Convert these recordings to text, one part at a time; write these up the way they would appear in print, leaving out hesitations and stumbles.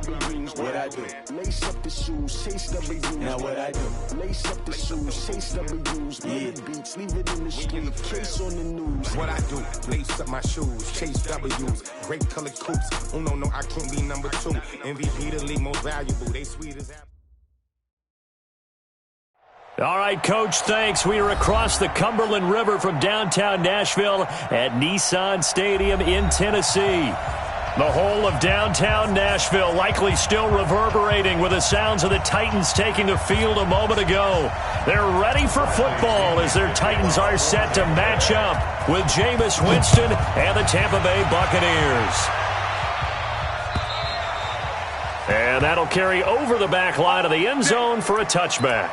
What I do? Lace up the shoes, chase W's. Now what I do? Lace up the shoes, chase W's. Yeah. Beats, leave it in the street, case on the news. What I do? Lace up my shoes, chase W's. Great color coops. Oh no, I can't be number 2. MVP the league, most valuable. They sweet as apple. All right, Coach, thanks. We are across the Cumberland River from downtown Nashville at Nissan Stadium in Tennessee. The whole of downtown Nashville likely still reverberating with the sounds of the Titans taking the field a moment ago. They're ready for football as their Titans are set to match up with Jameis Winston and the Tampa Bay Buccaneers. And that'll carry over the back line of the end zone for a touchback.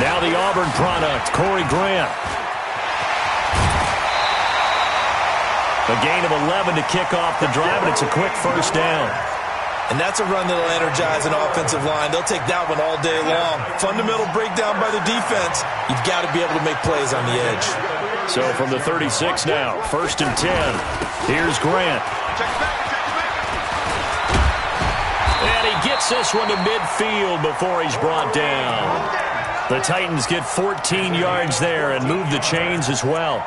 Now the Auburn product, Corey Grant. A gain of 11 to kick off the drive, and it's a quick first down. And that's a run that'll energize an offensive line. They'll take that one all day long. Fundamental breakdown by the defense. You've got to be able to make plays on the edge. So from the 36 now, 1st and 10. Here's Grant. And he gets this one to midfield before he's brought down. The Titans get 14 yards there and move the chains as well.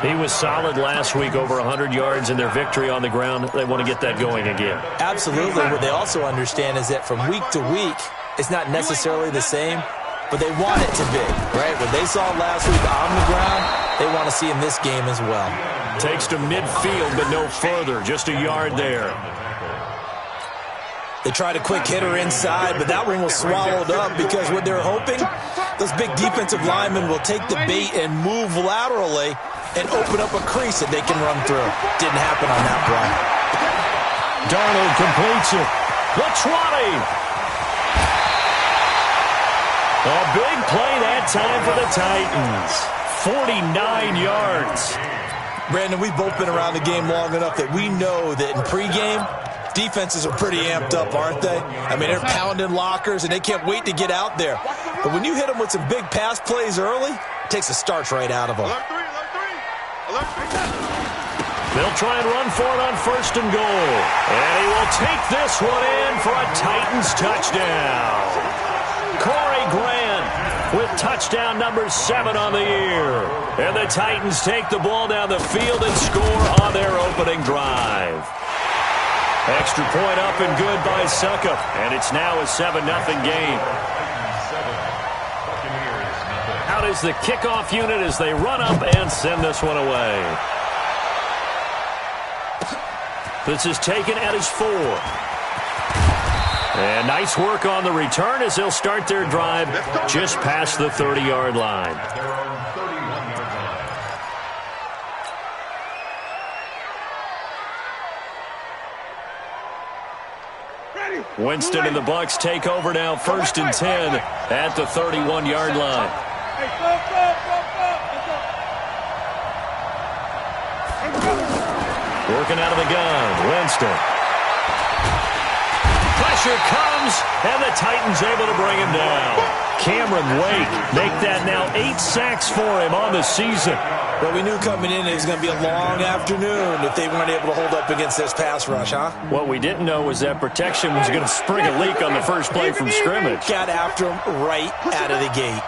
He was solid last week, over 100 yards in their victory on the ground. They want to get that going again. Absolutely. What they also understand is that from week to week, it's not necessarily the same, but they want it to be, right? What they saw last week on the ground, they want to see in this game as well. Takes to midfield, but no further. Just a yard there. They tried a quick hitter inside, but that one was swallowed up because what they're hoping, those big defensive linemen will take the bait and move laterally and open up a crease that they can run through. Didn't happen on that play. Darnold completes it. The 20. A big play that time for the Titans. 49 yards. Brandon, we've both been around the game long enough that we know that in pregame, defenses are pretty amped up, aren't they? I mean, they're pounding lockers, and they can't wait to get out there. But when you hit them with some big pass plays early, it takes a starch right out of them. Alert 3, alert 3, alert 3. They'll try and run for it on 1st and goal. And he will take this one in for a Titans touchdown. Corey Grant with touchdown number 7 on the year. And the Titans take the ball down the field and score on their opening drive. Extra point up and good by Suckup, and it's now a 7-0 game. Out is the kickoff unit as they run up and send this one away. This is taken at his 4. And nice work on the return as they'll start their drive just past the 30-yard line. Winston and the Bucs take over now, 1st and 10 at the 31-yard line. Working out of the gun, Winston. Pressure comes, and the Titans able to bring him down. Cameron Wake make that now 8 sacks for him on the season. Well, we knew coming in it was going to be a long afternoon if they weren't able to hold up against this pass rush, huh? What we didn't know was that protection was going to spring a leak on the first play from scrimmage. Got after him right out of the gate.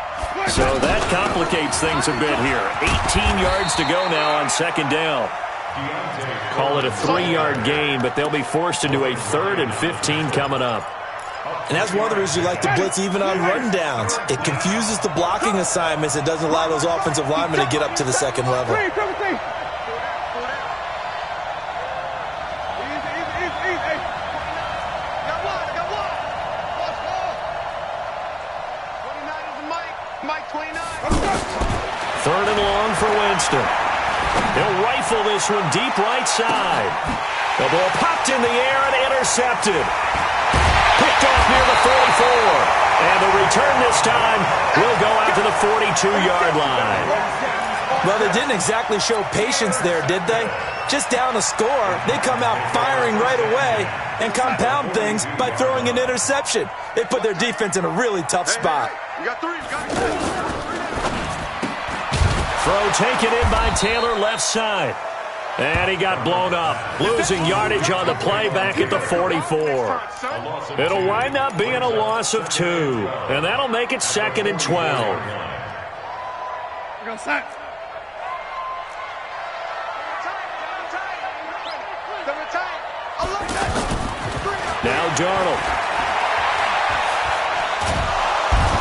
So that complicates things a bit here. 18 yards to go now on 2nd down. Call it a 3-yard gain, but they'll be forced into a 3rd and 15 coming up. And that's one of the reasons you like to blitz even on rundowns. It confuses the blocking assignments. It doesn't allow those offensive linemen to get up to the second level. Third and long for Winston. He'll rifle this one deep right side. The ball popped in the air and intercepted. Picked off near the 44. And the return this time will go out to the 42-yard line. Well, they didn't exactly show patience there, did they? Just down a score, they come out firing right away and compound things by throwing an interception. They put their defense in a really tough spot. You got three. Throw taken in by Taylor, left side. And he got blown up, losing yardage on the play back at the 44. It'll wind up being a loss of 2, and that'll make it 2nd and 12. Go set. Now Darnold.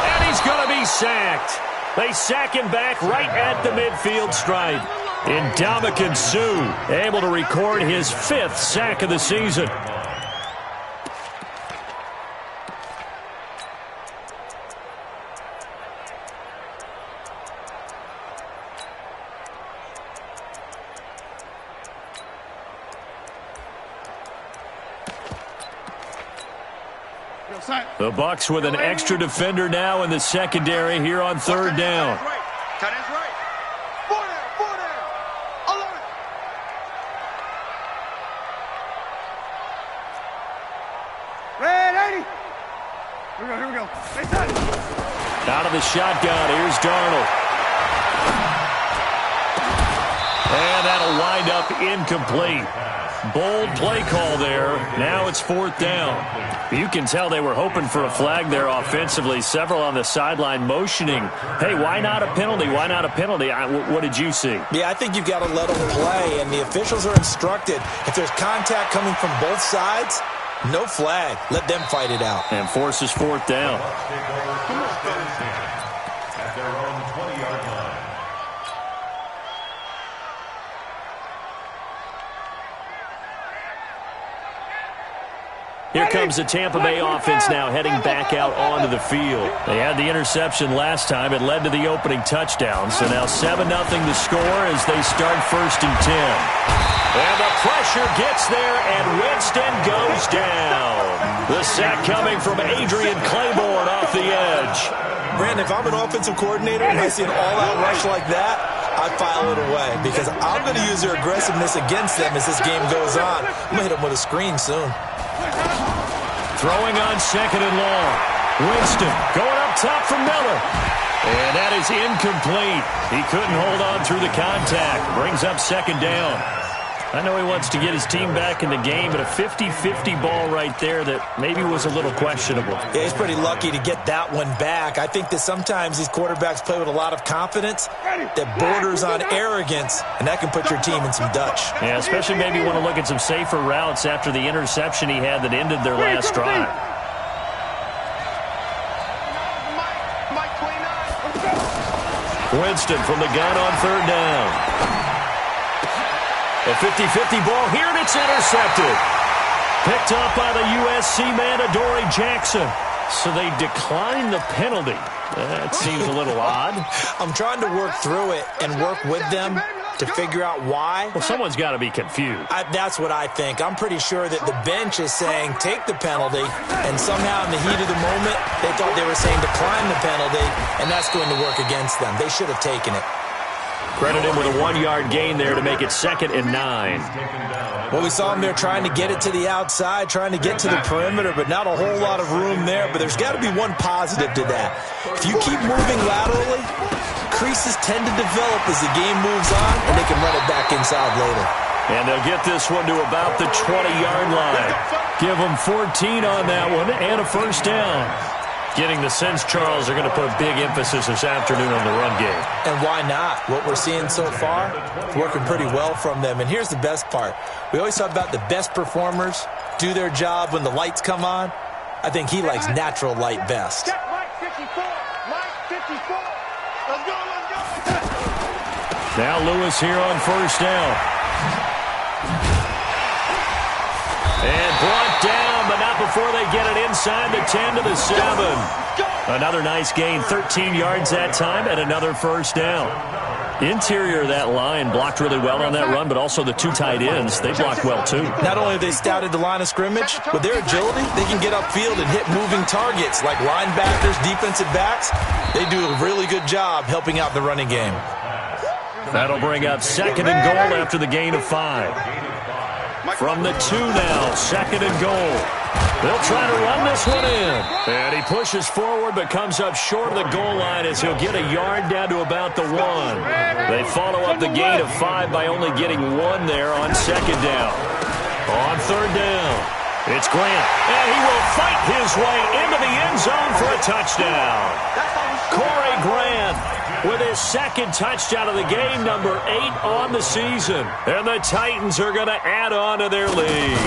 And he's going to be sacked. They sack him back right at the midfield stripe. Ndamukong Suh able to record his 5th sack of the season. The Bucs with an extra defender now in the secondary here on 3rd down. Tight end's right. 4 down. 11. Red 80. Here we go. Hey, set. Out of the shotgun, here's Darnold. And that'll wind up incomplete. Bold play call there. Now it's 4th down. You can tell they were hoping for a flag there offensively. Several on the sideline motioning, hey, why not a penalty? Why not a penalty? What did you see? Yeah, I think you've got to let them play, and the officials are instructed. If there's contact coming from both sides, no flag. Let them fight it out. And forces 4th down. At their own 20-yard line. Here comes the Tampa Bay offense now heading back out onto the field. They had the interception last time. It led to the opening touchdown. So now 7-0 the score as they start 1st and 10. And the pressure gets there, and Winston goes down. The sack coming from Adrian Claiborne off the edge. Brandon, if I'm an offensive coordinator and I see an all-out rush like that, I file it away because I'm going to use their aggressiveness against them as this game goes on. I'm going to hit them with a screen soon. Throwing on 2nd and long. Winston going up top for Miller. And that is incomplete. He couldn't hold on through the contact. Brings up 2nd down. I know he wants to get his team back in the game, but a 50-50 ball right there that maybe was a little questionable. Yeah, he's pretty lucky to get that one back. I think that sometimes these quarterbacks play with a lot of confidence that borders on arrogance, and that can put your team in some Dutch. Yeah, especially maybe you want to look at some safer routes after the interception he had that ended their last drive. Winston from the gun on 3rd down. A 50-50 ball here, and it's intercepted. Picked up by the USC man, Adoree Jackson. So they decline the penalty. That seems a little odd. I'm trying to work through it and work with them to figure out why. Well, someone's got to be confused. That's what I think. I'm pretty sure that the bench is saying take the penalty, and somehow in the heat of the moment, they thought they were saying decline the penalty, and that's going to work against them. They should have taken it. Credit him with a 1-yard gain there to make it 2nd and 9. Well, we saw him there trying to get it to the outside, trying to get to the perimeter, but not a whole lot of room there. But there's got to be one positive to that. If you keep moving laterally, creases tend to develop as the game moves on, and they can run it back inside later. And they'll get this one to about the 20-yard line. Give them 14 on that one and a 1st down. Getting the sense, Charles, are going to put a big emphasis this afternoon on the run game. And why not? What we're seeing so far, working pretty well from them. And here's the best part. We always talk about the best performers do their job when the lights come on. I think he likes natural light best. Mike 54. Mike 54. Let's go. Now Lewis here on 1st down. And brought down, but not before they get it inside the 10 to the 7. Another nice gain, 13 yards that time, and another 1st down. Interior of that line blocked really well on that run, but also the two tight ends, they blocked well too. Not only have they scouted the line of scrimmage, with their agility, they can get upfield and hit moving targets like linebackers, defensive backs. They do a really good job helping out the running game. That'll bring up 2nd and goal after the gain of 5. From the 2 now, 2nd and goal. They'll try to run this one in. And he pushes forward but comes up short of the goal line as he'll get a yard down to about the 1. They follow up the gain of 5 by only getting 1 there on 2nd down. On 3rd down, it's Grant. And he will fight his way into the end zone for a touchdown. Corey Grant with his 2nd touchdown of the game, number 8 on the season. And the Titans are going to add on to their lead.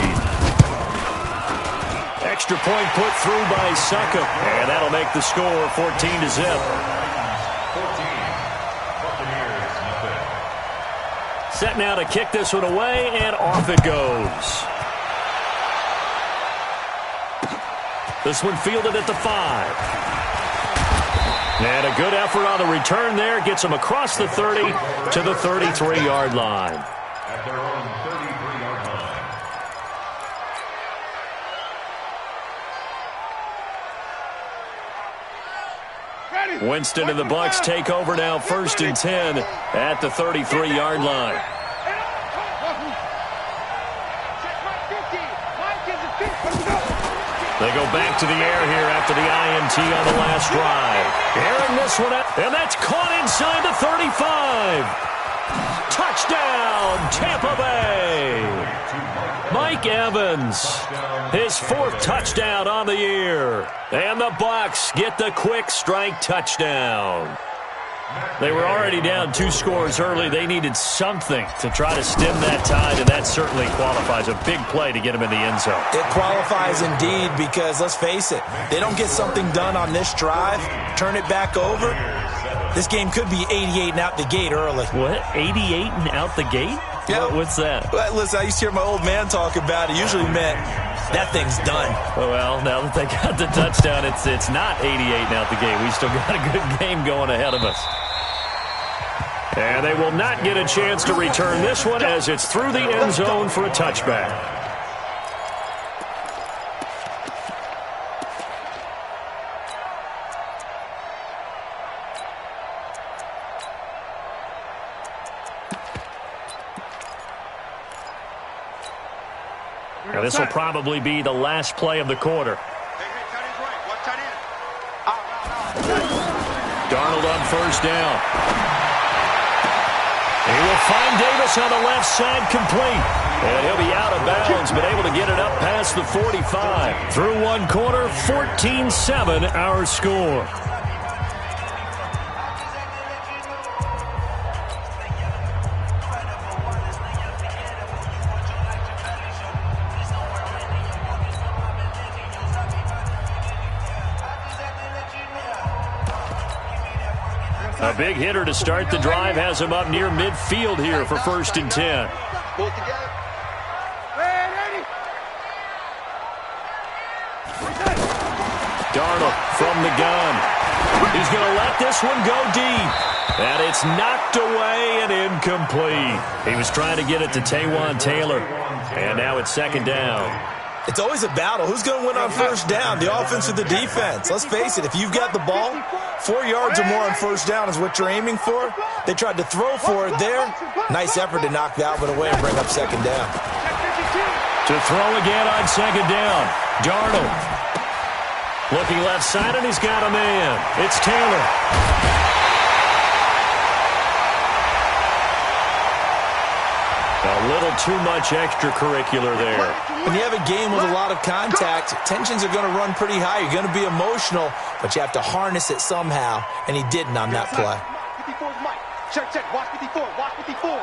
Extra point put through by Suckup, and that'll make the score 14-0. Set now to kick this one away, and off it goes. This one fielded at the 5. And a good effort on the return there. Gets him across the 30 to the 33-yard line. At their own 33-yard line. Winston and the Bucs take over now, 1st and 10 at the 33-yard line. They go back to the air here after the INT on the last drive. Airing this one out, and that's caught inside the 35. Touchdown, Tampa Bay. Mike Evans, his 4th touchdown on the year. And the Bucs get the quick strike touchdown. They were already down 2 scores early. They needed something to try to stem that tide, and that certainly qualifies. A big play to get them in the end zone. It qualifies indeed because, let's face it, they don't get something done on this drive, turn it back over, this game could be 88 and out the gate early. What? 88 and out the gate? Yeah. What's that? Well, listen, I used to hear my old man talk about it. Usually meant that thing's done. Well, now that they got the touchdown, it's not 88 and out the gate. We still got a good game going ahead of us. And they will not get a chance to return this one as it's through the end zone for a touchback. Now this will probably be the last play of the quarter. Darnold on 1st down. He will find Davis on the left side, complete. And he'll be out of bounds, but able to get it up past the 45. Through 1 quarter, 14-7 our score. A big hitter to start the drive has him up near midfield here for 1st and 10. Darnold from the gun. He's going to let this one go deep. And it's knocked away and incomplete. He was trying to get it to Taywan Taylor. And now it's 2nd down. It's always a battle. Who's going to win on 1st down, the offense or the defense? Let's face it, if you've got the ball, 4 yards or more on 1st down is what you're aiming for. They tried to throw for it there. Nice effort to knock that one away and bring up 2nd down. To throw again on 2nd down. Darnold. Looking left side, and he's got a man. It's Taylor. A little too much extracurricular there. When you have a game with a lot of contact, tensions are going to run pretty high. You're going to be emotional, but you have to harness it somehow, and he didn't on that play. Check, watch 54, watch 54.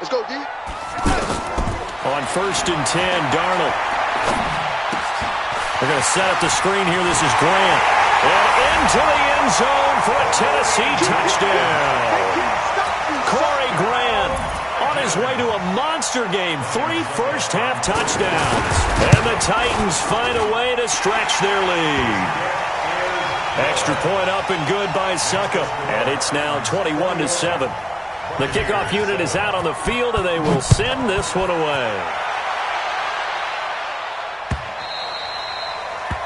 Let's go, D. On 1st and 10, Darnold. They're going to set up the screen here. This is Grant. And into the end zone for a Tennessee touchdown. Corey Grant on his way to a monster game. 3 first-half touchdowns. And the Titans find a way to stretch their lead. Extra point up and good by Suckup. And it's now 21-7. The kickoff unit is out on the field, and they will send this one away.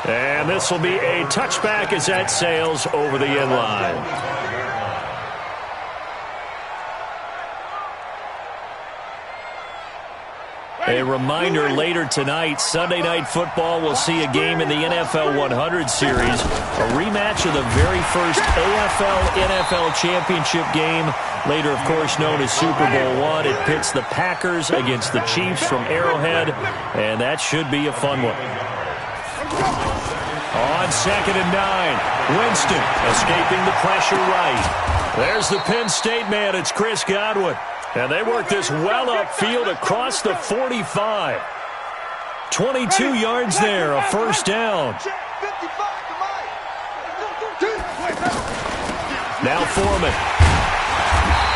And this will be a touchback as that sails over the end line. A reminder, later tonight, Sunday Night Football will see a game in the NFL 100 Series, a rematch of the very first AFL-NFL Championship game, later, of course, known as Super Bowl I. It pits the Packers against the Chiefs from Arrowhead, and that should be a fun one. On 2nd and 9, Winston escaping the pressure right. There's the Penn State man. It's Chris Godwin. And they work this well upfield across the 45. 22 yards there, a first down. Now Foreman.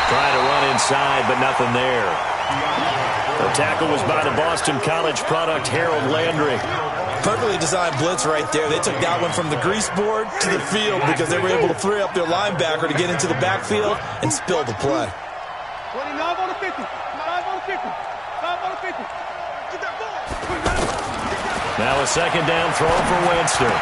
Trying to run inside, but nothing there. The tackle was by the Boston College product, Harold Landry. Perfectly designed blitz right there. They took that one from the grease board to the field because they were able to free up their linebacker to get into the backfield and spill the play. 29 on the 50. 5 on the 50. 5 on the 50. Get that ball. Now a second down throw for Winston.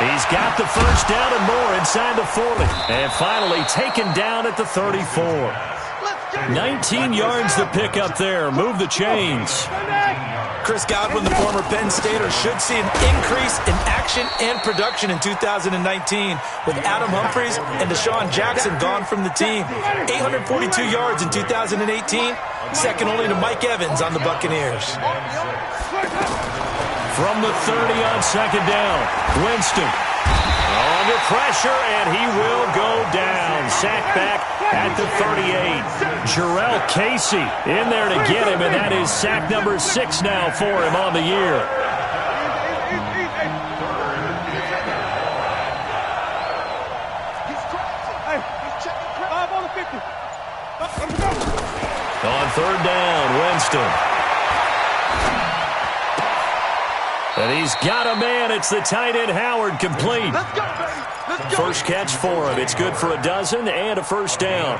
He's got the first down and more inside the 40. And finally taken down at the 34. 19 yards to pick up there. Move the chains. Chris Godwin, the former Penn Stater, should see an increase in action and production in 2019 with Adam Humphries and Deshaun Jackson gone from the team. 842 yards in 2018, second only to Mike Evans on the Buccaneers. From the 30 on second down, Winston under pressure, and he will go down. Sacked back at the 38. Jarrell Casey in there to get him, and that is sack number 6 now for him on the year. On third down, Winston. And he's got a man. It's the tight end, Howard, complete. Let's go, baby. Let's go. First catch for him. It's good for a dozen and a first down.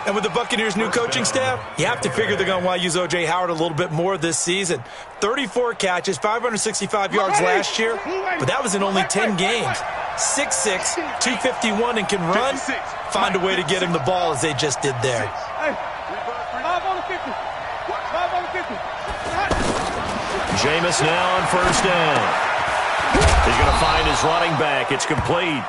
And with the Buccaneers' new coaching staff, you have to figure they're going to want to use O.J. Howard a little bit more this season. 34 catches, 565 yards last year, but that was in only 10 games. 6'6", 251, and can run. Find a way to get him the ball as they just did there. Hey, 5 on the 50. 5 on the 50. Jameis now on first down. He's going to find his running back. It's complete.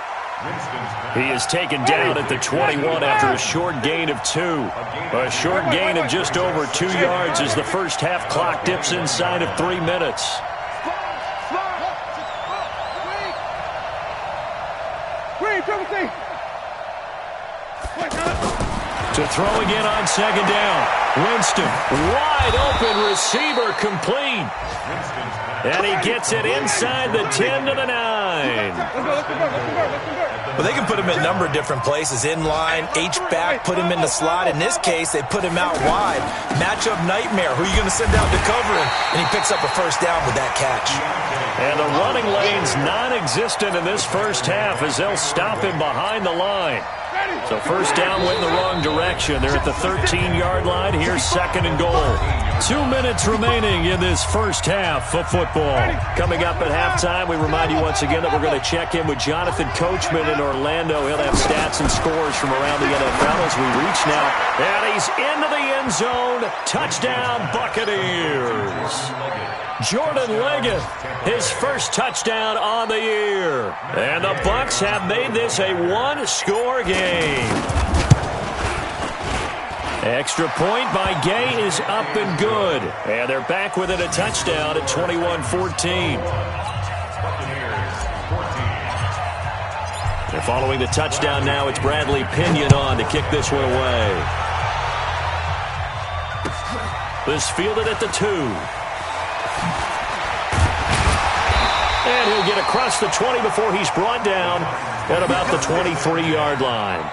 He is taken down at the 21 after a short gain of 2. A short gain of just over 2 yards as the first half clock dips inside of 3 minutes. To throw again on second down. Winston, wide open receiver, complete. And he gets it inside the 10 to the 9. Well, they can put him in a number of different places. In line, H-back, put him in the slot. In this case, they put him out wide. Matchup nightmare. Who are you going to send out to cover him? And he picks up a first down with that catch. And the running lane's non-existent in this first half as they'll stop him behind the line. So first down went in the wrong direction. They're at the 13-yard line. Here's second and goal. 2 minutes remaining in this first half of football. Coming up at halftime, we remind you once again that we're going to check in with Jonathan Coachman in Orlando. He'll have stats and scores from around the NFL as we reach now. And he's into the end zone. Touchdown, Buccaneers. Jordan Leggett, his first touchdown on the year. And the Bucs have made this a one-score game. Extra point by Gay is up and good. And they're back within a touchdown at 21-14. They're following the touchdown now. It's Bradley Pinion on to kick this one away. This fielded at the 2. And he'll get across the 20 before he's brought down at about the 23-yard line.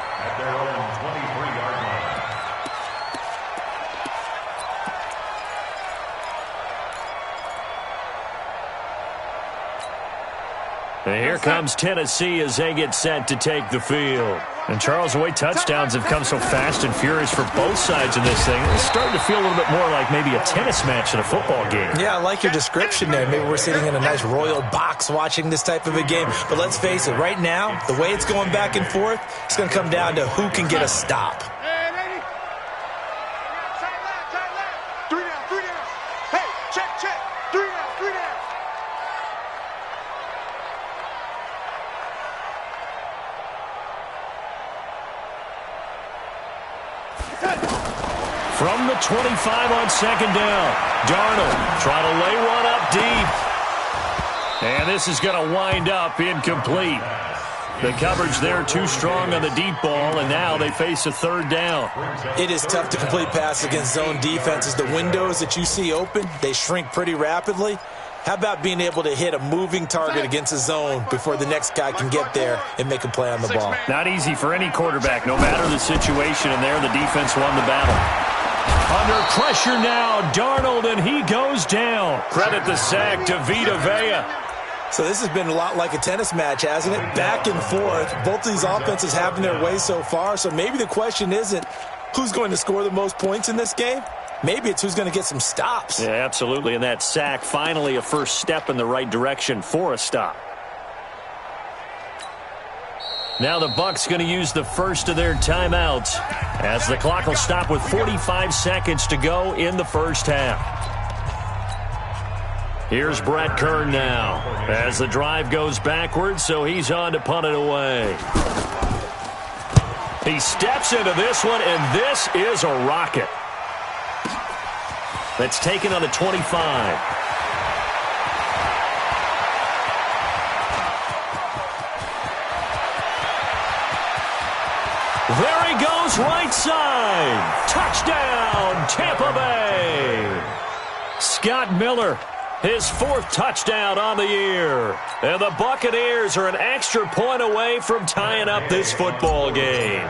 And here comes Tennessee as they get set to take the field. And, Charles, the way touchdowns have come so fast and furious for both sides in this thing, it's starting to feel a little bit more like maybe a tennis match in a football game. Yeah, I like your description there. Maybe we're sitting in a nice royal box watching this type of a game. But let's face it, right now, the way it's going back and forth, it's going to come down to who can get a stop. From the 25 on second down, Darnold trying to lay one up deep. And this is going to wind up incomplete. The coverage there too strong on the deep ball, and now they face a third down. It is tough to complete passes against zone defenses. The windows that you see open, they shrink pretty rapidly. How about being able to hit a moving target against a zone before the next guy can get there and make a play on the ball? Not easy for any quarterback, no matter the situation, and there the defense won the battle. Under pressure now, Darnold, and he goes down. Credit the sack to Vita Vea. So this has been a lot like a tennis match, hasn't it? Back and forth. Both of these offenses having their way so far, so maybe the question isn't who's going to score the most points in this game. Maybe it's who's going to get some stops. Yeah, absolutely, and that sack finally a first step in the right direction for a stop. Now the Bucs going to use the first of their timeouts as the clock will stop with 45 seconds to go in the first half. Here's Brett Kern now as the drive goes backwards, so he's on to punt it away. He steps into this one, and this is a rocket. That's taken on the 25. There he goes, right side. Touchdown, Tampa Bay. Scott Miller, his fourth touchdown on the year. And the Buccaneers are an extra point away from tying up this football game.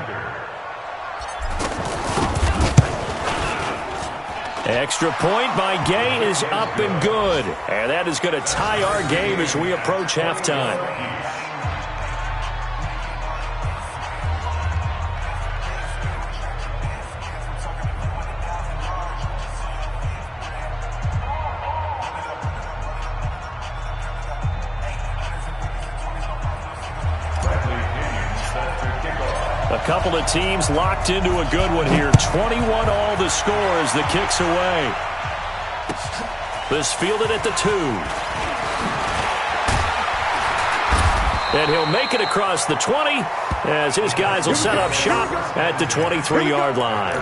Extra point by Gay is up and good. And that is going to tie our game as we approach halftime. A couple of teams locked into a good one here. 21 all the score as the kick's away. This fielded at the 2. And he'll make it across the 20 as his guys will set up shop at the 23-yard line.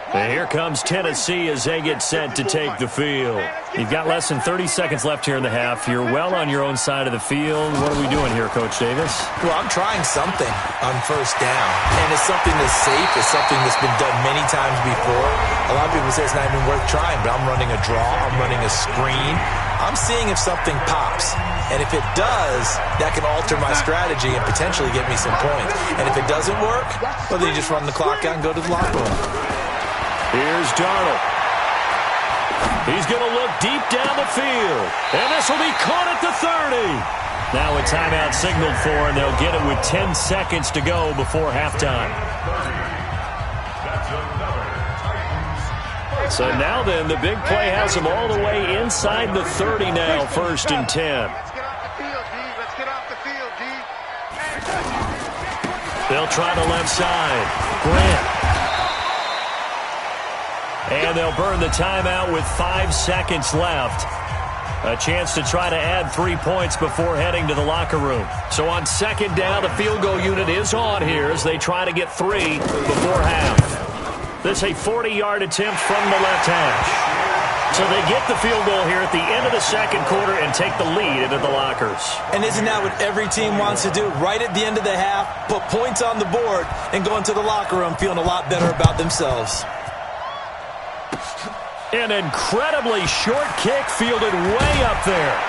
And here comes Tennessee as they get set to take the field. You've got less than 30 seconds left here in the half. You're well on your own side of the field. What are we doing here, Coach Davis? Well, I'm trying something on first down. And it's something that's safe. It's something that's been done many times before. A lot of people say it's not even worth trying, but I'm running a draw. I'm running a screen. I'm seeing if something pops. And if it does, that can alter my strategy and potentially get me some points. And if it doesn't work, well, then you just run the clock out and go to the locker room. Here's Darnold. He's going to look deep down the field. And this will be caught at the 30. Now a timeout signaled for, and they'll get it with 10 seconds to go before halftime. So now then, the big play has them all the way inside the 30 now, 1st and 10. Let's get off the field, D. Let's get off the field, D. They'll try the left side. Grant. And they'll burn the timeout with 5 seconds left. A chance to try to add 3 points before heading to the locker room. So on second down, the field goal unit is on here as they try to get 3 before half. This is a 40-yard attempt from the left hash. So they get the field goal here at the end of the second quarter and take the lead into the lockers. And isn't that what every team wants to do? Right at the end of the half, put points on the board and go into the locker room feeling a lot better about themselves. An incredibly short kick fielded way up there.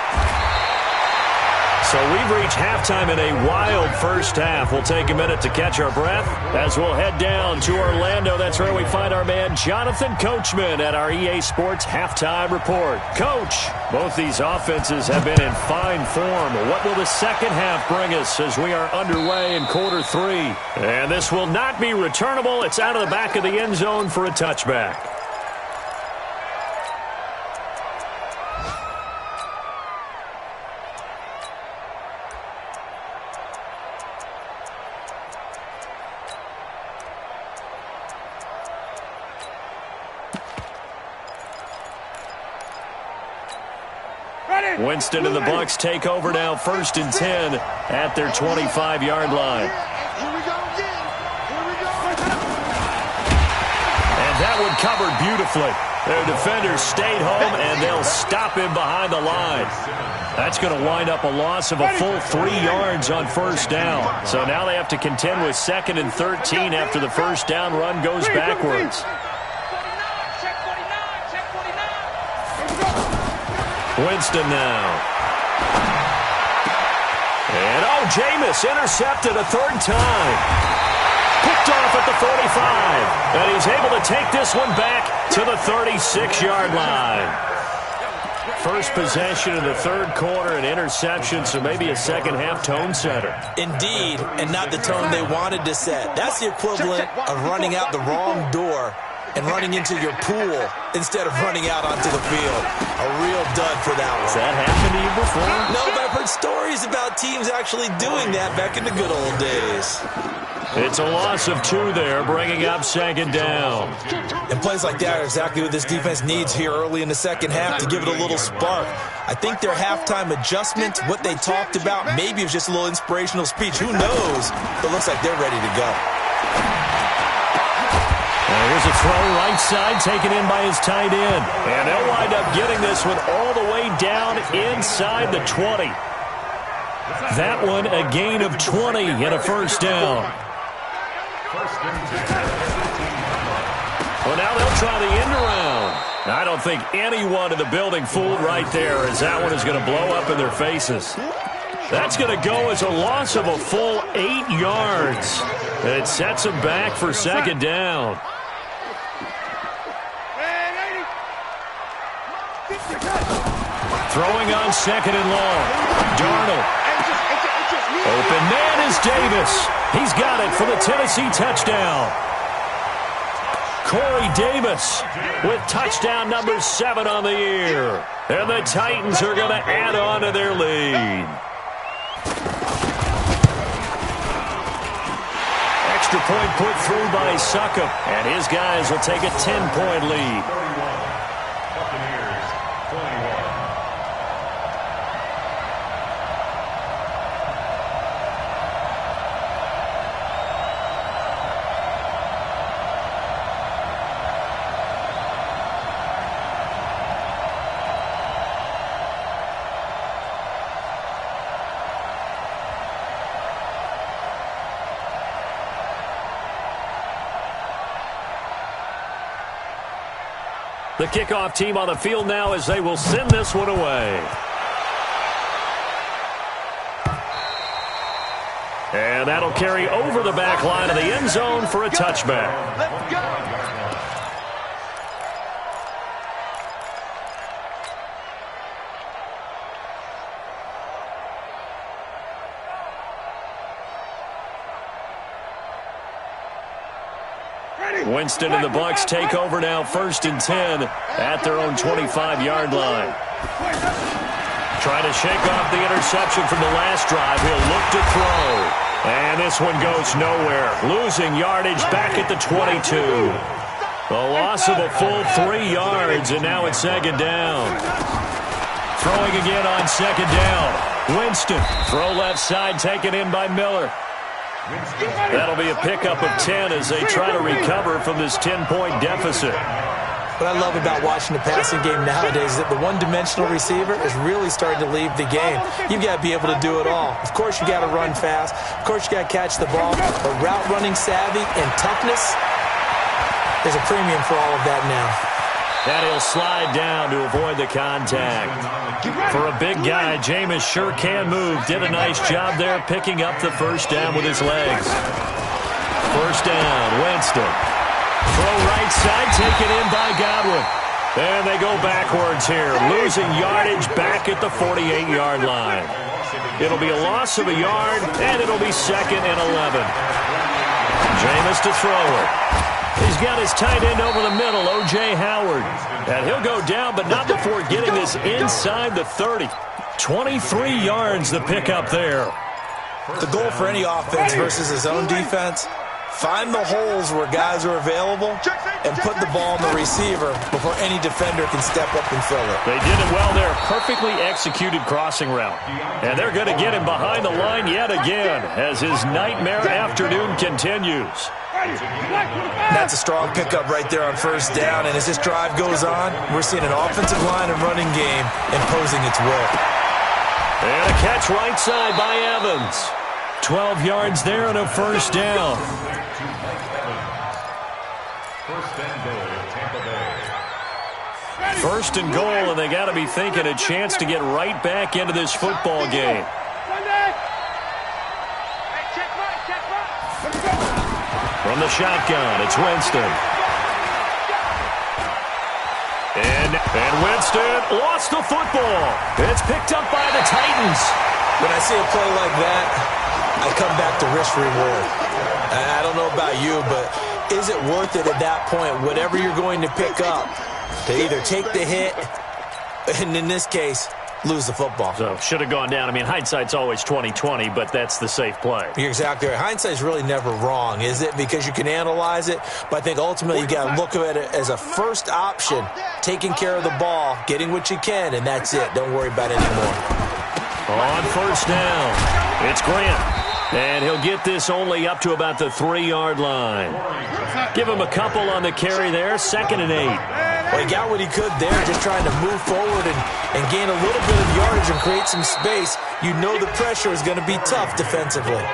So we've reached halftime in a wild first half. We'll take a minute to catch our breath as we'll head down to Orlando. That's where we find our man Jonathan Coachman at our EA Sports Halftime Report. Coach, both these offenses have been in fine form. What will the second half bring us as we are underway in quarter 3? And this will not be returnable. It's out of the back of the end zone for a touchback. Winston and the Bucs take over now, 1st and 10 at their 25-yard line. And that one covered beautifully. Their defenders stayed home, and they'll stop him behind the line. That's going to wind up a loss of a full 3 yards on 1st down. So now they have to contend with 2nd and 13 after the 1st down run goes backwards. Winston now. And, Jameis intercepted a 3rd time. Picked off at the 45. And he's able to take this one back to the 36-yard line. First possession of the 3rd quarter, an interception, so maybe a second-half tone setter. Indeed, and not the tone they wanted to set. That's the equivalent of running out the wrong door and running into your pool instead of running out onto the field. A real dud for that one. Has that happened to you before? No, but I've heard stories about teams actually doing that back in the good old days. It's a loss of 2 there, bringing up 2nd down. And plays like that are exactly what this defense needs here early in the second half to give it a little spark. I think their halftime adjustment, what they talked about, maybe it was just a little inspirational speech. Who knows? But it looks like they're ready to go. Here's a throw right side taken in by his tight end. And they'll wind up getting this one all the way down inside the 20. That one a gain of 20 and a 1st down. Well, now they'll try the end around. I don't think anyone in the building fooled right there, as that one is going to blow up in their faces. That's going to go as a loss of a full 8 yards. It sets them back for 2nd down. Throwing on 2nd and long. Darnold. Open man is Davis. He's got it for the Tennessee touchdown. Corey Davis with touchdown number 7 on the year. And the Titans are going to add on to their lead. Extra point put through by Succop. And his guys will take a 10-point lead. The kickoff team on the field now as they will send this one away. And that'll carry over the back line of the end zone for a touchback. Let's go. Winston and the Bucs take over now, 1st and 10 at their own 25-yard line. Trying to shake off the interception from the last drive. He'll look to throw. And this one goes nowhere. Losing yardage back at the 22. A loss of a full 3 yards, and now it's 2nd down. Throwing again on 2nd down. Winston, throw left side, taken in by Miller. That'll be a pickup of 10 as they try to recover from this 10-point deficit. What I love about watching the passing game nowadays is that the one-dimensional receiver is really starting to leave the game. You've got to be able to do it all. Of course, you got to run fast. Of course, you got to catch the ball. But route running savvy and toughness, there's a premium for all of that now. And he'll slide down to avoid the contact. For a big guy, Jameis sure can move. Did a nice job there picking up the first down with his legs. First down, Winston. Throw right side, taken in by Godwin. And they go backwards here, losing yardage back at the 48-yard line. It'll be a loss of a yard, and it'll be 2nd and 11. Jameis to throw it. He's got his tight end over the middle, O.J. Howard. And he'll go down, but not before getting this inside the 30. 23 yards the pickup there. The goal for any offense versus his own defense, find the holes where guys are available and put the ball in the receiver before any defender can step up and fill it. They did it well there. Perfectly executed crossing route. And they're going to get him behind the line yet again as his nightmare afternoon continues. That's a strong pickup right there on first down. And as this drive goes on, we're seeing an offensive line and running game imposing its will. And a catch right side by Evans. 12 yards there and a first down. First and goal, and they got to be thinking a chance to get right back into this football game. From the shotgun, it's Winston. And Winston lost the football. It's picked up by the Titans. When I see a play like that, I come back to risk-reward. I don't know about you, but is it worth it at that point, whatever you're going to pick up, to either take the hit, and in this case, lose the football? So, should have gone down. I mean, hindsight's always 20/20, but that's the safe play. You're exactly right. Hindsight's really never wrong, is it? Because you can analyze it, but I think ultimately you got to look at it as a first option, taking care of the ball, getting what you can, and that's it. Don't worry about it anymore. On first down, it's Grant, and he'll get this only up to about the 3-yard line. Give him a couple on the carry there, 2nd and 8. Well, he got what he could there, just trying to move forward and gain a little bit of yardage and create some space. You know the pressure is going to be tough defensively.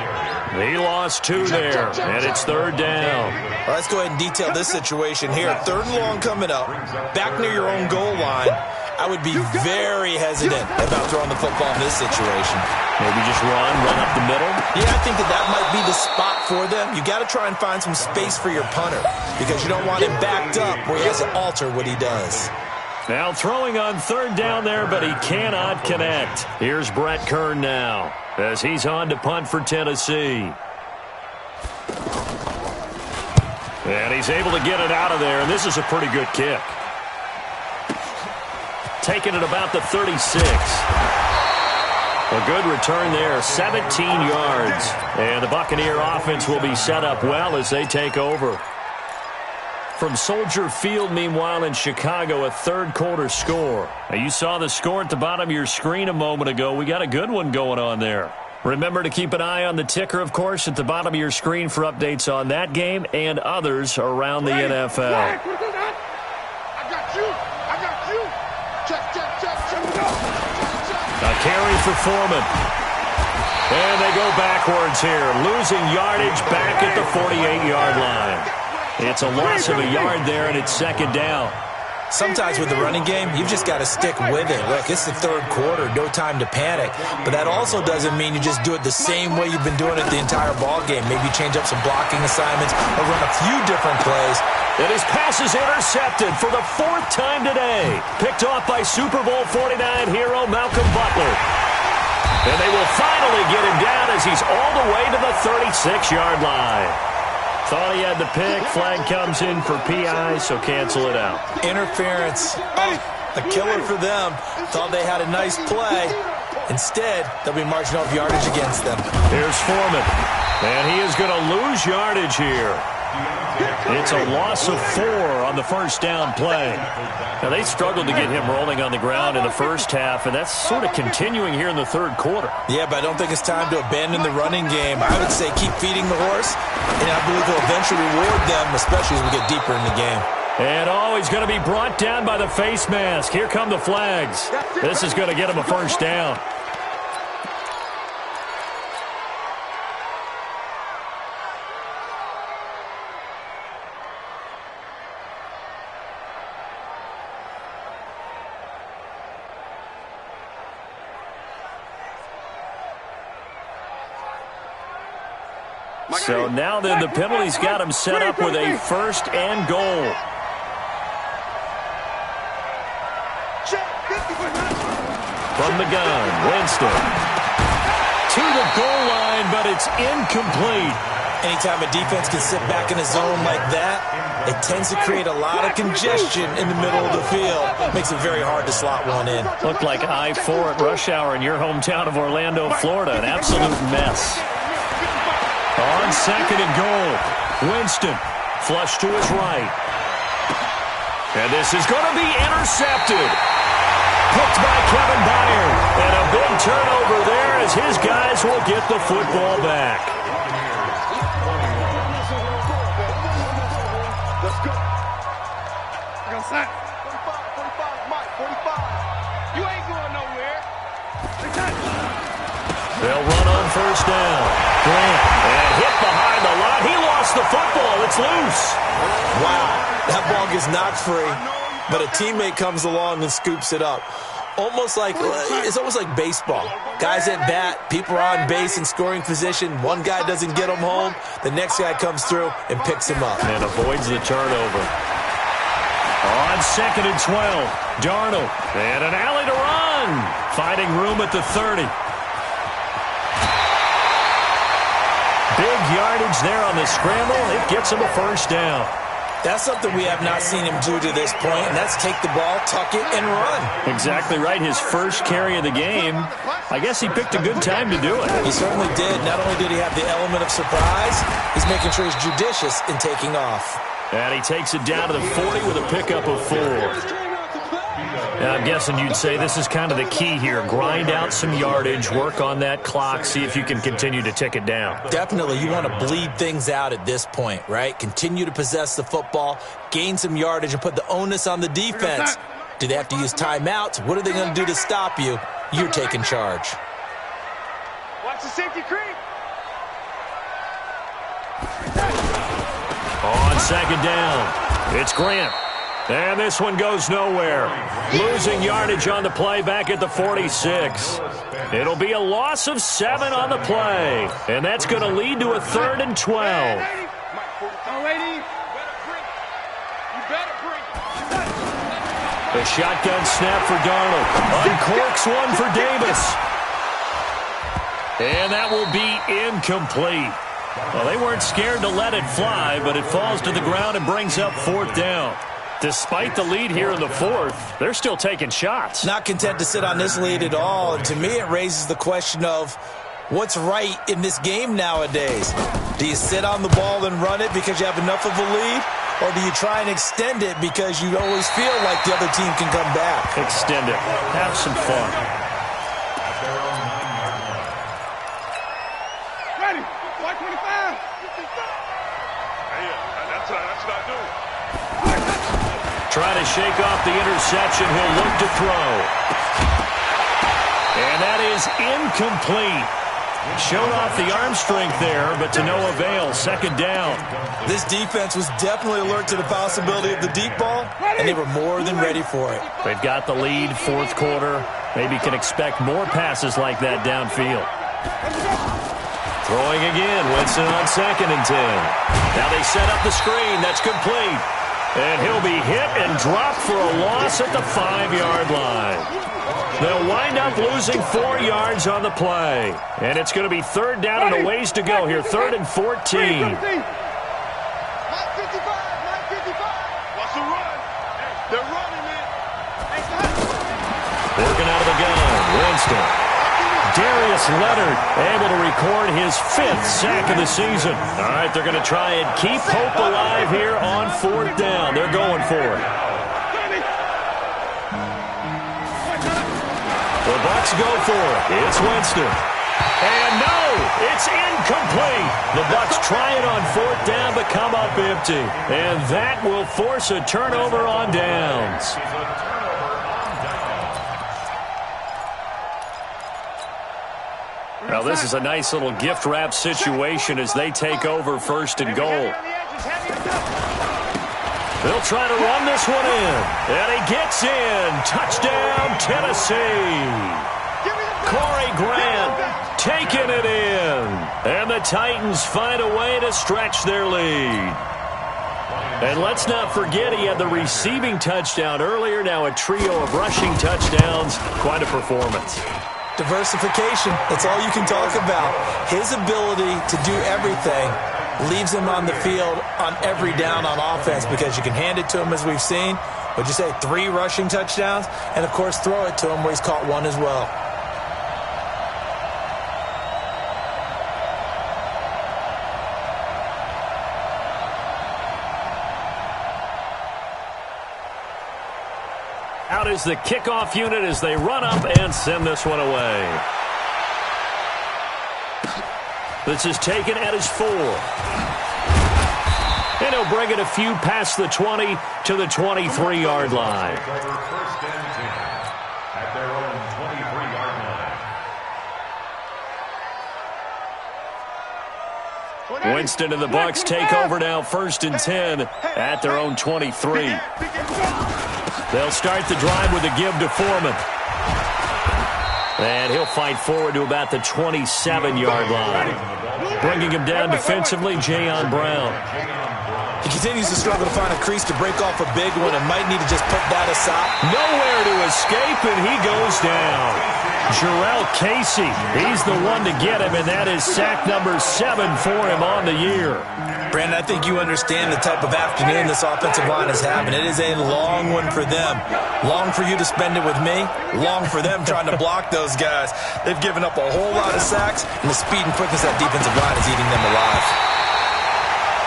He lost 2 there, and it's 3rd down. Well, let's go ahead and detail this situation here. 3rd and long coming up, back near your own goal line. I would be very hesitant about throwing the football in this situation. Maybe just run up the middle? Yeah, I think that might be the spot for them. You got to try and find some space for your punter because you don't want him backed up where he has to alter what he does. Now throwing on 3rd down there, but he cannot connect. Here's Brett Kern now as he's on to punt for Tennessee. And he's able to get it out of there, and this is a pretty good kick. Taking it about the 36. A good return there, 17 yards. And the Buccaneer offense will be set up well as they take over. From Soldier Field, meanwhile, in Chicago, a 3rd quarter score. Now, you saw the score at the bottom of your screen a moment ago. We got a good one going on there. Remember to keep an eye on the ticker, of course, at the bottom of your screen for updates on that game and others around the NFL. I got you. A carry for Foreman. And they go backwards here, losing yardage back at the 48-yard line. It's a loss of a yard there, and it's 2nd down. Sometimes with the running game, you've just got to stick with it. Look, it's the 3rd quarter, no time to panic. But that also doesn't mean you just do it the same way you've been doing it the entire ball game. Maybe change up some blocking assignments or run a few different plays. And his pass is intercepted for the 4th time today. Picked off by Super Bowl 49 hero Malcolm Butler. And they will finally get him down as he's all the way to the 36-yard line. Thought he had the pick. Flag comes in for PI, so cancel it out. Interference. A killer for them. Thought they had a nice play. Instead, they'll be marching off yardage against them. Here's Foreman. And he is going to lose yardage here. It's a loss of 4 on the first down play. Now, they struggled to get him rolling on the ground in the first half, and that's sort of continuing here in the 3rd quarter. Yeah, but I don't think it's time to abandon the running game. I would say keep feeding the horse, and I believe he'll eventually reward them, especially as we get deeper in the game. And he's going to be brought down by the face mask. Here come the flags. This is going to get him a first down. So now then the penalty's got him set up with a 1st and goal. From the gun, Winston. To the goal line, but it's incomplete. Anytime a defense can sit back in a zone like that, it tends to create a lot of congestion in the middle of the field. Makes it very hard to slot one in. Looked like I-4 at rush hour in your hometown of Orlando, Florida. An absolute mess. On 2nd and goal, Winston flush to his right. And this is going to be intercepted. Picked by Kevin Byard. And a big turnover there as his guys will get the football back. Let's go. I got sack. 45, Mike, 45. You ain't going nowhere. They'll run on 1st down. Grant, and hit behind the line. He lost the football. It's loose. Wow, that ball gets knocked free, but a teammate comes along and scoops it up. It's almost like baseball. Guys at bat, people are on base in scoring position. One guy doesn't get him home. The next guy comes through and picks him up. And avoids the turnover. On 2nd and 12, Darnold. And an alley to run. Finding room at the 30. Big yardage there on the scramble. It gets him a 1st down. That's something we have not seen him do to this point, and that's take the ball, tuck it, and run. Exactly right. His first carry of the game. I guess he picked a good time to do it. He certainly did. Not only did he have the element of surprise, he's making sure he's judicious in taking off. And he takes it down to the 40 with a pickup of 4. And I'm guessing you'd say this is kind of the key here. Grind out some yardage, work on that clock, see if you can continue to tick it down. Definitely. You want to bleed things out at this point, right? Continue to possess the football, gain some yardage, and put the onus on the defense. Do they have to use timeouts? What are they going to do to stop you? You're taking charge. Watch the safety creep. On 2nd down, it's Grant. And this one goes nowhere. Losing yardage on the play back at the 46. It'll be a loss of 7 on the play. And that's going to lead to a 3rd and 12. The shotgun snap for Darnold. Uncorks one for Davis. And that will be incomplete. Well, they weren't scared to let it fly, but it falls to the ground and brings up 4th down. Despite the lead here in the 4th, they're still taking shots. Not content to sit on this lead at all. And to me, it raises the question of what's right in this game nowadays. Do you sit on the ball and run it because you have enough of a lead? Or do you try and extend it because you always feel like the other team can come back? Extend it. Have some fun. Ready. 125. That's what I do. Trying to shake off the interception. He'll look to throw. And that is incomplete. Showed off the arm strength there, but to no avail. 2nd down. This defense was definitely alert to the possibility of the deep ball, and they were more than ready for it. They've got the lead, 4th quarter. Maybe can expect more passes like that downfield. Throwing again. Winston on 2nd and 10. Now they set up the screen. That's complete. And he'll be hit and dropped for a loss at the 5-yard line. They'll wind up losing 4 yards on the play. And it's going to be 3rd down and a ways to go here. 3rd and 14. Watch the run. They're running it. Working out of the gun. Winston. Darius Leonard able to record his 5th sack of the season. All right, they're going to try and keep hope alive here on 4th down. They're going for it. The Bucs go for it. It's Winston. And no, it's incomplete. The Bucs try it on 4th down but come up empty. And that will force a turnover on downs. Now, this is a nice little gift wrap situation as they take over 1st and goal. They'll try to run this one in. And he gets in. Touchdown, Tennessee. Corey Grant taking it in. And the Titans find a way to stretch their lead. And let's not forget he had the receiving touchdown earlier. Now a trio of rushing touchdowns. Quite a performance. Diversification, that's all you can talk about. His ability to do everything leaves him on the field on every down on offense because you can hand it to him as we've seen. Would you say 3 rushing touchdowns? And, of course, throw it to him where he's caught 1 as well. Out is the kickoff unit as they run up and send this one away. This is taken at his 4. And he'll bring it a few past the 20 to the 23-yard line. First and 10 at their own 23-yard line. Winston and the Bucs take over now, 1st and 10 at their own 23. They'll start the drive with a give to Foreman. And he'll fight forward to about the 27-yard line. Bringing him down defensively, Jayon Brown. He continues to struggle to find a crease to break off a big one and might need to just put that aside. Nowhere to escape, and he goes down. Jarrell Casey, he's the one to get him, and that is sack number 7 for him on the year. Brandon, I think you understand the type of afternoon this offensive line is having. It is a long one for them. Long for you to spend it with me. Long for them trying to block those guys. They've given up a whole lot of sacks, and the speed and quickness of that defensive line is eating them alive.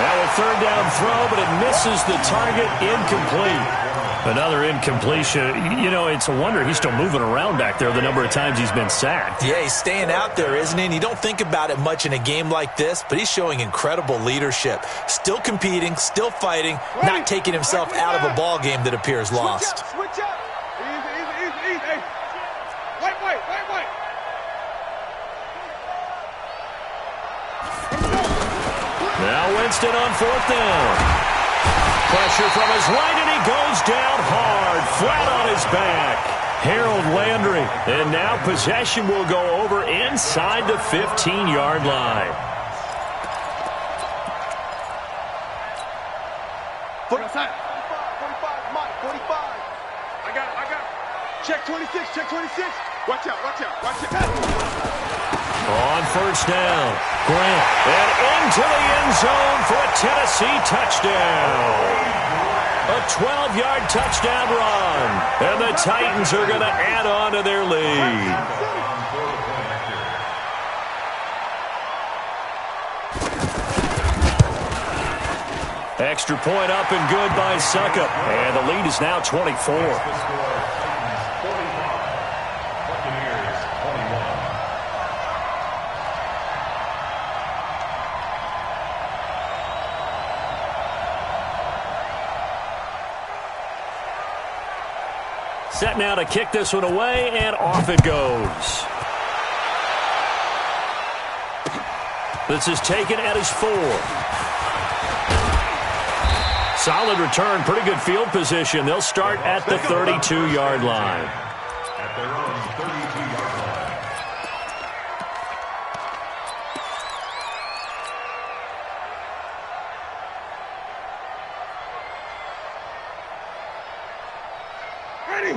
Now a 3rd down throw, but it misses the target, incomplete. Another incompletion. You know, it's a wonder he's still moving around back there the number of times he's been sacked. Yeah, he's staying out there, isn't he? And you don't think about it much in a game like this, but he's showing incredible leadership. Still competing, still fighting, not taking himself out of a ball game that appears lost. Switch up. Easy. Hey. Wait. Now Winston on 4th down. Pressure from his right, and he goes down hard, flat on his back. Harold Landry. And now possession will go over inside the 15-yard line. Foot outside. 45, Mike, 45. I got it. Check 26. Watch out. On 1st down, Grant, and into the end zone for a Tennessee touchdown. A 12-yard touchdown run, and the Titans are going to add on to their lead. Extra point up and good by Suckup, and the lead is now 24. Set now to kick this one away, and off it goes. This is taken at his 4. Solid return, pretty good field position. They'll start at the 32-yard line. At their own 32-yard line.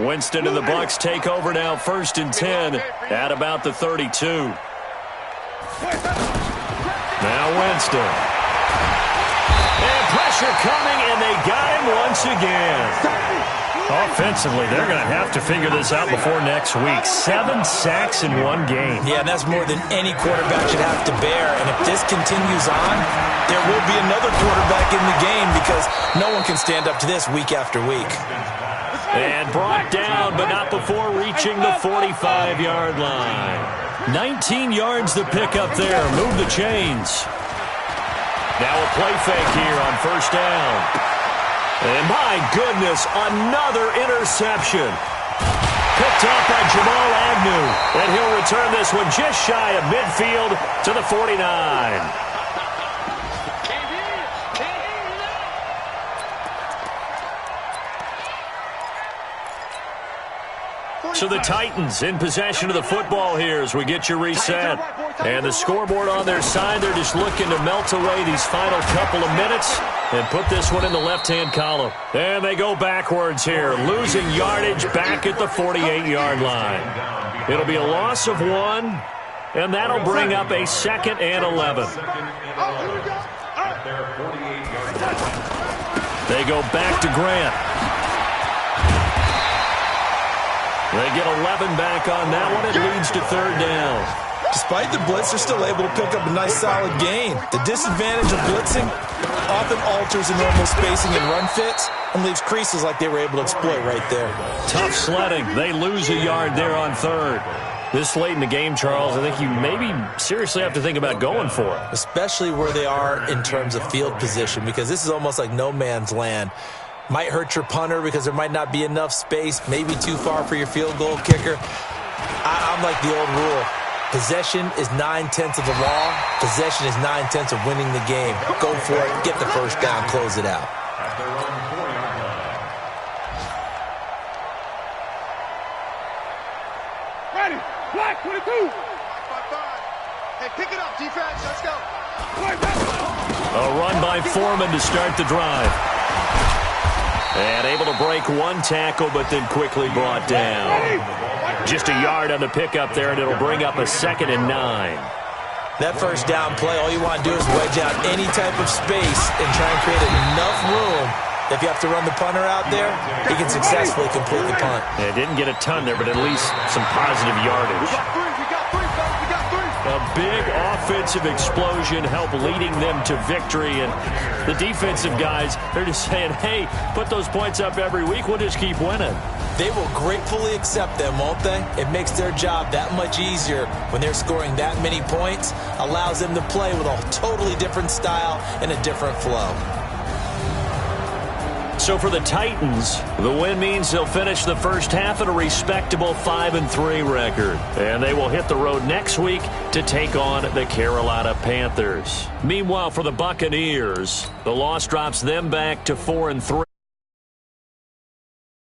Winston and the Bucs take over now, 1st and 10 at about the 32. Now Winston. And pressure coming, and they got him once again. Offensively, they're going to have to figure this out before next week. 7 sacks in one game. Yeah, and that's more than any quarterback should have to bear. And if this continues on, there will be another quarterback in the game because no one can stand up to this week after week. And brought down, but not before reaching the 45-yard line. 19 yards to pick up there. Move the chains. Now a play fake here on 1st down. And my goodness, another interception. Picked up by Jamal Agnew. And he'll return this one just shy of midfield to the 49. So the Titans in possession of the football here as we get you reset. And the scoreboard on their side, they're just looking to melt away these final couple of minutes and put this one in the left-hand column. And they go backwards here, losing yardage back at the 48-yard line. It'll be a loss of 1, and that'll bring up a 2nd and 11. They go back to Grant. They get 11 back on that one. It leads to 3rd down. Despite the blitz, they're still able to pick up a nice solid gain. The disadvantage of blitzing often alters the normal spacing and run fits and leaves creases like they were able to exploit right there. Tough sledding. They lose a yard there on 3rd. This late in the game, Charles, I think you maybe seriously have to think about going for it. Especially where they are in terms of field position, because this is almost like no man's land. Might hurt your punter because there might not be enough space, maybe too far for your field goal kicker. I'm like the old rule. Possession is 9/10 of the law. Possession is 9/10 of winning the game. Go for it. Get the first down. Close it out. Ready. Black 22. 5-5. Hey, pick it up, defense. Let's go. A run by Foreman to start the drive. And able to break one tackle, but then quickly brought down. Just a yard on the pickup there, and it'll bring up a 2nd and 9. That first down play, all you want to do is wedge out any type of space and try and create enough room. If you have to run the punter out there, he can successfully complete the punt. They didn't get a ton there, but at least some positive yardage. A big offensive explosion helped leading them to victory, and the defensive guys, they're just saying, hey, put those points up every week, we'll just keep winning. They will gratefully accept them, won't they? It makes their job that much easier when they're scoring that many points, allows them to play with a totally different style and a different flow. So for the Titans, the win means they'll finish the first half at a respectable 5-3 record. And they will hit the road next week to take on the Carolina Panthers. Meanwhile, for the Buccaneers, the loss drops them back to 4-3.